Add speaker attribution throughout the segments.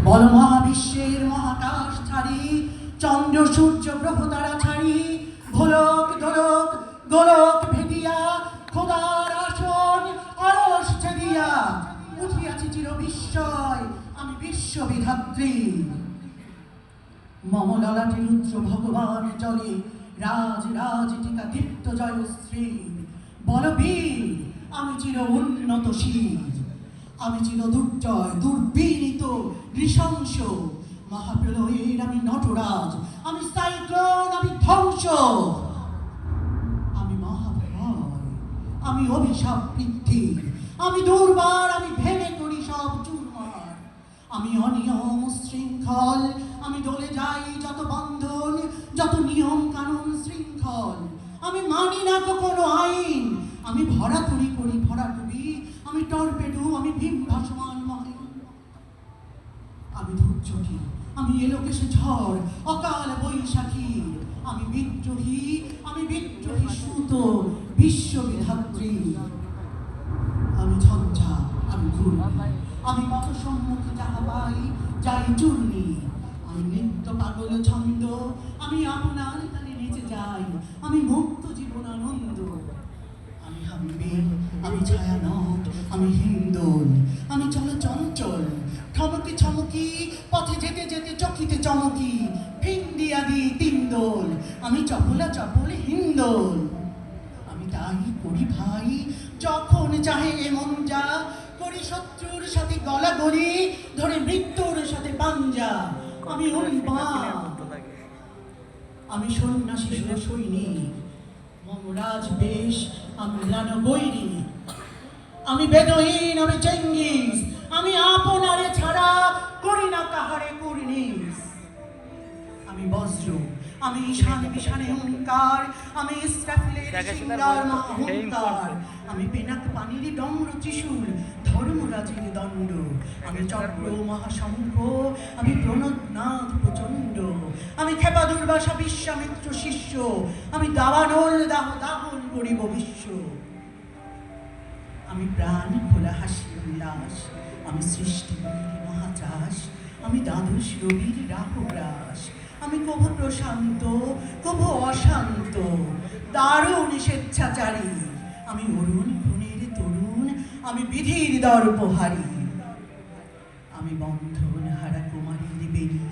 Speaker 1: বল মহাবিশ্বের মহাকাশ ছাড়ি, চন্দ্র সূর্য গ্রহ তারা ছাড়ি, ভোলক দোলক গোলক ভেদিয়া খোদার আসন আরশ ছেদিয়া উঠিয়াছি চির বিস্ময় আমি বিশ্ববিধাত্রী। মম ললাটে রুদ্র ভগবান জলে রাজ রাজ টিকা দীপ্ত জয়শ্রী। বল বীর আমি চির উন্নত শির, আমি চির দুর্জয় দুর্বিনীত নৃশংস, মহাপ্রলয়ের আমি নটরাজ, আমি সাইক্লোন, আমি ধ্বংস, আমি মহাভয়, আমি অভিশাপ বৃদ্ধির, আমি দুর্বার, আমি ভেঙে করি সব চুরমার, আমি অনিয়ম শৃঙ্খল, আমি দলে যাই যত বন্ধন, যত নিয়ম কানুন শৃঙ্খল, আমি মানি না কোনো আইন, আমি ভরাতুরি করি ভরাটুরি, আমি টর্পেডো, আমি ভীম ভাসমান মহিন, আমি ধূর্যটি, আমি এলোকেশে ঝড় অকাল বৈশাখী, আমি বিদ্রোহী সুত বিশ্ববিধাত্রী, আমি ঝঞ্ঝা, আমি ঘূর্ণি, আমি পথ সম্মুখে যাহা পাই যাই চূর্ণি, আমি নৃত্য পাগল ছন্দ, আমি আপনার তালে নেচে যাই, আমি মুক্ত জীবন আনন্দ, আমি হাম্বির, আমি ছায়ানট, আমি হিন্দোল, আমি চল চঞ্চল ঠমকি ছমকি পথে যেতে যেতে চকিতে চমকি, ভিন্দি আদি তিনদোল, আমি চপলা চপল হিন্দোল, আমি তাই করি ভাই যখন চাহে এমন যা করি, শত্রুর সাথে গলাগলি ধরে মৃত্যুর সাথে পাঞ্জা, আমি উন্মাদ, আমি সন্ন্যাসী সৈনিক, মমরাজ বেশ আমি ম্লান বৈরী, আমি বেদহীন, আমি চেঙ্গিস, আমি আপনারে ছাড়া করি না কাহারে কুর্নিস, আমি বজ্র, আমি ঈশান বিশানে হুঙ্কার, আমি ইসরাফিলের সিঙ্গার মহাহুঙ্কার, আমি পেনাক পানির ডমর ত্রিশূল ধর্মরাজের দণ্ড, আমি চক্র মহাশঙ্খ, আমি প্রণতনাথ প্রচণ্ড, আমি খেপা দুর্বাসা বিশ্বামিত্র শিষ্য, আমি দাবানল দাহন করিব বিশ্ব, আমি প্রাণ খোলা হাসি উল্লাস, আমি সৃষ্টি মহাচাষ, আমি দ্বাদশ রবির রাহুগ্রাস, আমি কভু প্রশান্ত কভু অশান্ত দারুণ স্বেচ্ছাচারী, আমি অরুণ খুনের তরুণ, আমি বিধির দর্পহারী, আমি বন্ধন হারা কুমারীর বেরি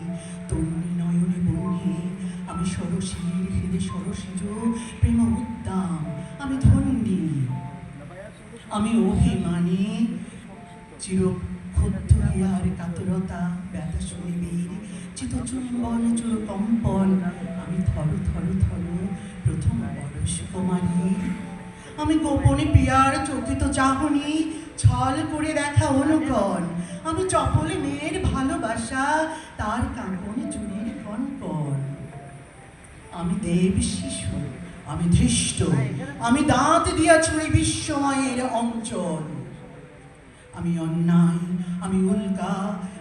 Speaker 1: তরুণী নয়নে বনি, আমি সরসীর হৃদে সরসীজ প্রেম উদ্দাম, আমি ধন্যী, আমি অভিমানী চির ক্ষুদ্ধ হিয়ার কাতরতা ব্যথা শুনিবীর চিত চুম্বন চুর কম্পন, আমি থর থর থর প্রথম বরস কুমারী, আমি গোপনে প্রিয়ার চকিত চাহনি ছল করে দেখা অনুকরণ, আমি চপলে মেয়ের ভালোবাসা তার কাঁপনে চুরির কনকন, আমি দেব শিশু, আমি ধৃষ্ট, আমি দাঁত দিয়া ছুঁড়ি বিশ্বময়ের অঞ্চল, আমি অন্যায়, আমি উল্কা,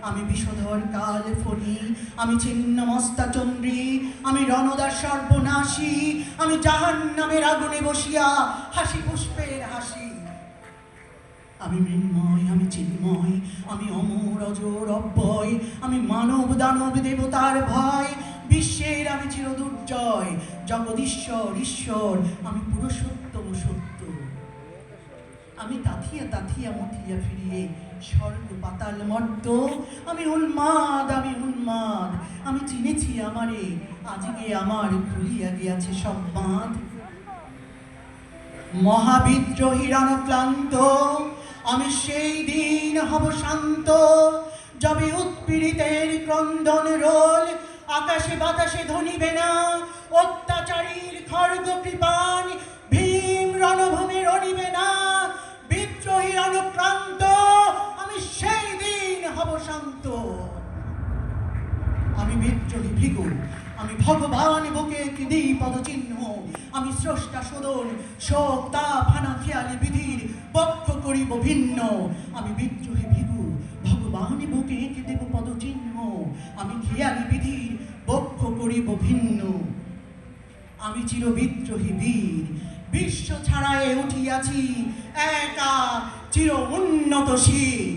Speaker 1: আমি বিষধর কাল ফণি, আমি ছিন্ন মস্তা চন্দ্রী, আমি রণদার সর্বনাশী, আমি জাহান্নামের আগুনে বসিয়া হাসি পুষ্পের হাসি, আমি মৃন্ময়, আমি চিন্ময়, আমি অমর অজর অব্যয়, আমি মানব দানব দেবতার ভয়, বিশ্বের আমি চির দুর্জয়, জগদীশ্বর ঈশ্বর, আমি পুরুষোত্তম সত্য, আমি তাথিয়া তাথিয়া মথিয়া ফিরিয়ে স্বর্গ পাতাল মর্ত, আমি উন্মাদ, আমি উন্মাদ, আমি চিনেছি আমারে, আজকে আমার খুলিয়া গিয়াছে সব বাঁধ, মহাবিদ্রোহীর অনক্লান্ত, আমি সেই দিন হব শান্ত, যবে উৎপীড়িতের ক্রন্দন রোল আকাশে বাতাসে ধ্বনিবে না, অত্যাচারীর খড়গ কৃপান ভীম রণভূমে রণিবে না, বিদ্রোহী অনুক্রান্ত, আমি সেই দিন হব শান্ত, আমি বিদ্রোহী ভৃগু, আমি ভগবান বুকে কৃদি পদচিহ্ন, আমি স্রষ্টা সদন শোক তাপ হানা খেয়ালি বিধির বক্ষ করিব ভিন্ন, আমি বিদ্রোহী ভৃগু ভগবান বুকে এঁকে দেব পদচিহ্ন, আমি খেয়ালি বিধির বক্ষ করিব ভিন্ন, আমি চির বিদ্রোহী বীর বিশ্ব ছাড়ায়ে উঠিয়াছি একা চির উন্নত শির।